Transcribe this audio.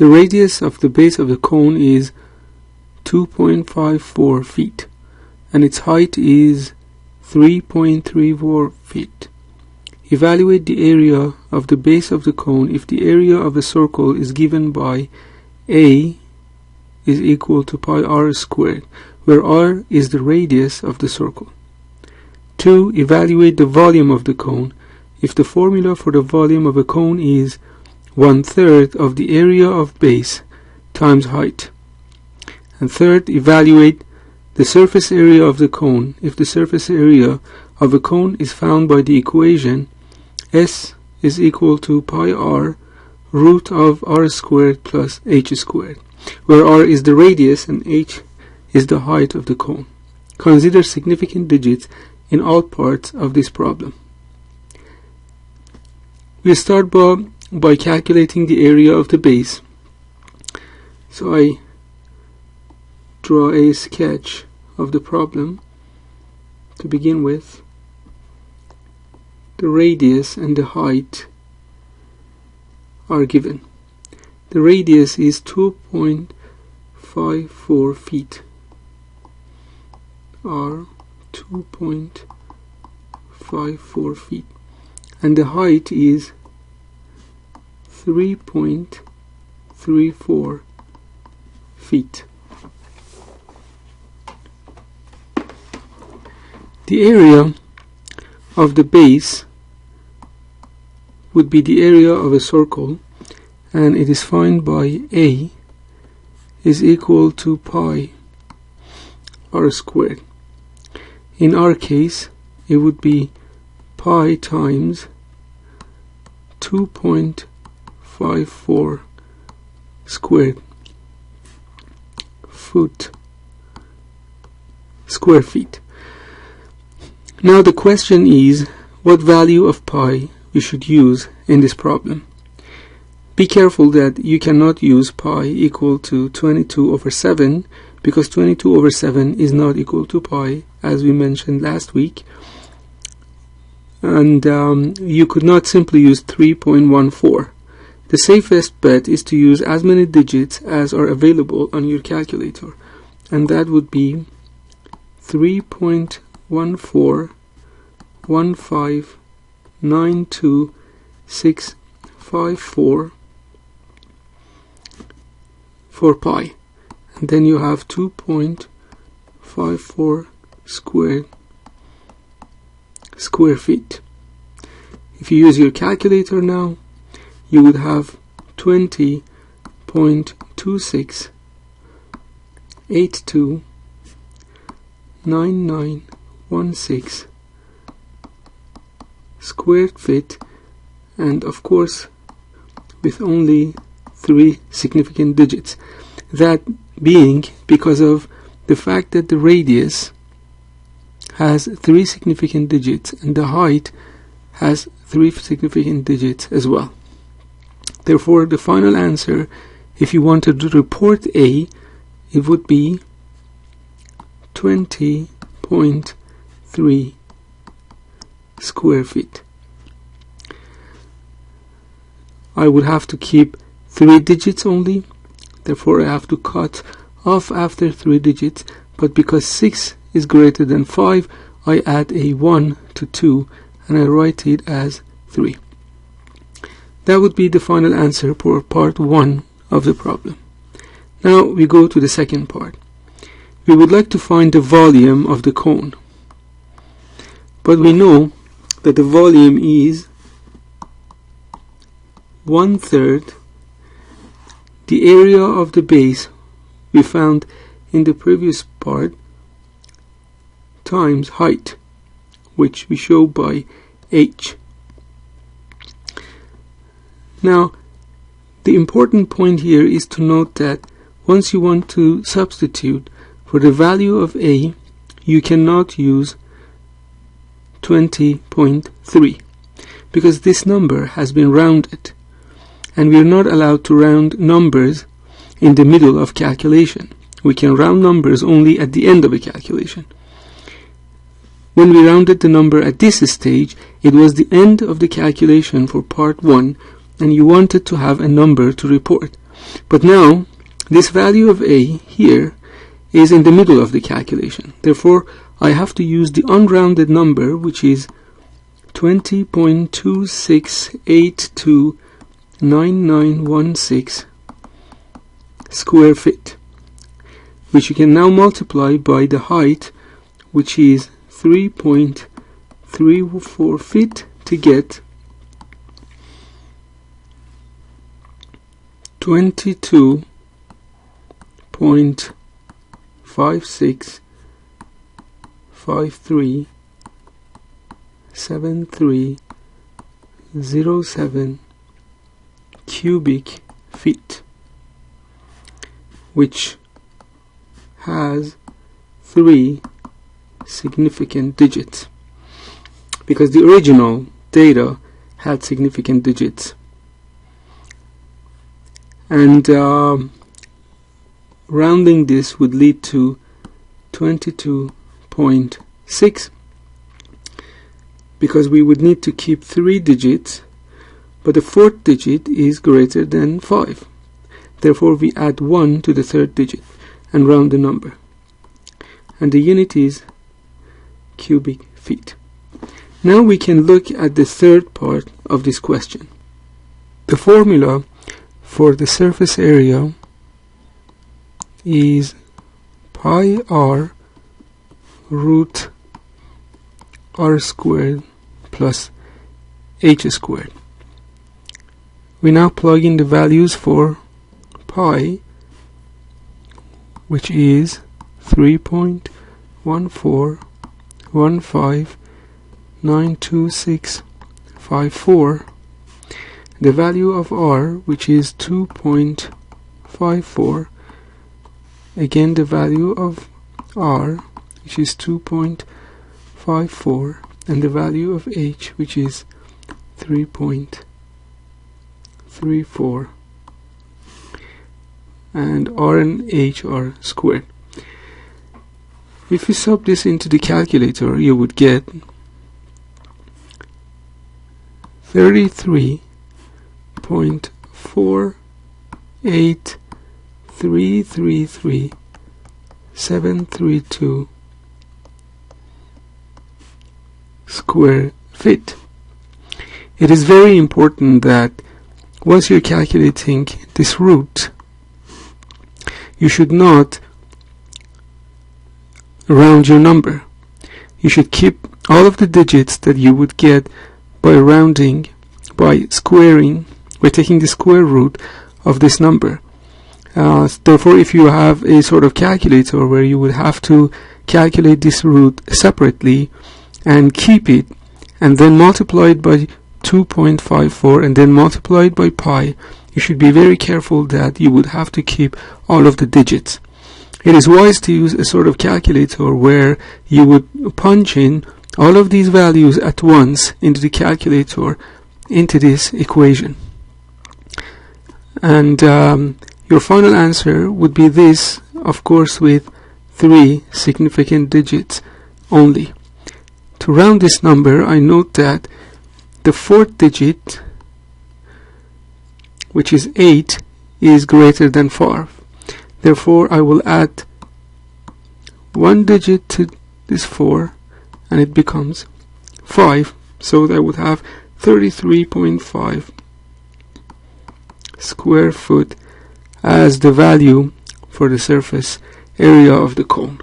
The radius of the base of the cone is 2.54 feet and its height is 3.34 feet. Evaluate the area of the base of the cone if the area of a circle is given by A is equal to pi r squared, where r is the radius of the circle. 2. Evaluate the volume of the cone if the formula for the volume of a cone is 1/3 of the area of base times height. And third, evaluate the surface area of the cone if the surface area of a cone is found by the equation S is equal to pi r root of r squared plus h squared, where r is the radius and h is the height of the cone. Consider significant digits in all parts of this problem. We start by calculating the area of the base. So I draw a sketch of the problem to begin with. The radius and the height are given. The radius is 2.54 feet, or 2.54 feet, and the height is 3.34 feet. The area of the base would be the area of a circle, and it is defined by A is equal to pi r squared. In our case, it would be pi times 2.54 square feet. Now the question is what value of pi we should use in this problem. Be careful that you cannot use pi equal to 22/7, because 22/7 is not equal to pi, as we mentioned last week, and you could not simply use 3.14. The safest bet is to use as many digits as are available on your calculator, and that would be 3.14159264 for pi, and then you have 2.54 square feet. If you use your calculator now, you would have 20.26829916 square feet, and of course with only 3 significant digits, that being because of the fact that the radius has 3 significant digits and the height has 3 significant digits as well. Therefore, the final answer, if you wanted to report A, it would be 20.3 square feet. I would have to keep 3 digits only, therefore I have to cut off after 3 digits, but because 6 is greater than 5, I add a 1 to 2 and I write it as 3. That would be the final answer for part 1 of the problem. Now we go to the second part. We would like to find the volume of the cone, but we know that the volume is 1/3 the area of the base we found in the previous part times height, which we show by h. Now the important point here is to note that once you want to substitute for the value of A, you cannot use 20.3 because this number has been rounded, and we are not allowed to round numbers in the middle of calculation. We can round numbers only at the end of a calculation. When we rounded the number at this stage, it was the end of the calculation for part 1, and you wanted to have a number to report. But now, this value of A here is in the middle of the calculation. Therefore, I have to use the unrounded number, which is 20.26829916 square feet, which you can now multiply by the height, which is 3.34 feet, to get 22.56537307 cubic feet, which has 3 significant digits, because the original data had significant digits. And rounding this would lead to 22.6, because we would need to keep 3 digits, but the 4th digit is greater than 5. Therefore, we add 1 to the 3rd digit and round the number. And the unit is cubic feet. Now we can look at the third part of this question. The formula for the surface area is pi r root r squared plus h squared. We now plug in the values for pi, which is 3.141592654, the value of r, which is 2.54, again the value of r, which is 2.54, and the value of h, which is 3.34, and r and h are squared. If you sub this into the calculator, you would get 33.48333,732 square feet. It is very important that once you're calculating this root, you should not round your number. You should keep all of the digits that you would get by rounding, by squaring, by taking the square root of this number. Therefore, if you have a sort of calculator where you would have to calculate this root separately and keep it, and then multiply it by 2.54 and then multiply it by pi, you should be very careful that you would have to keep all of the digits. It is wise to use a sort of calculator where you would punch in all of these values at once into the calculator, into this equation. And your final answer would be this, of course, with 3 significant digits only. To round this number, I note that the 4th digit, which is 8, is greater than 5. Therefore, I will add 1 digit to this 4, and it becomes 5. So I would have 33.5 square foot as the value for the surface area of the cone.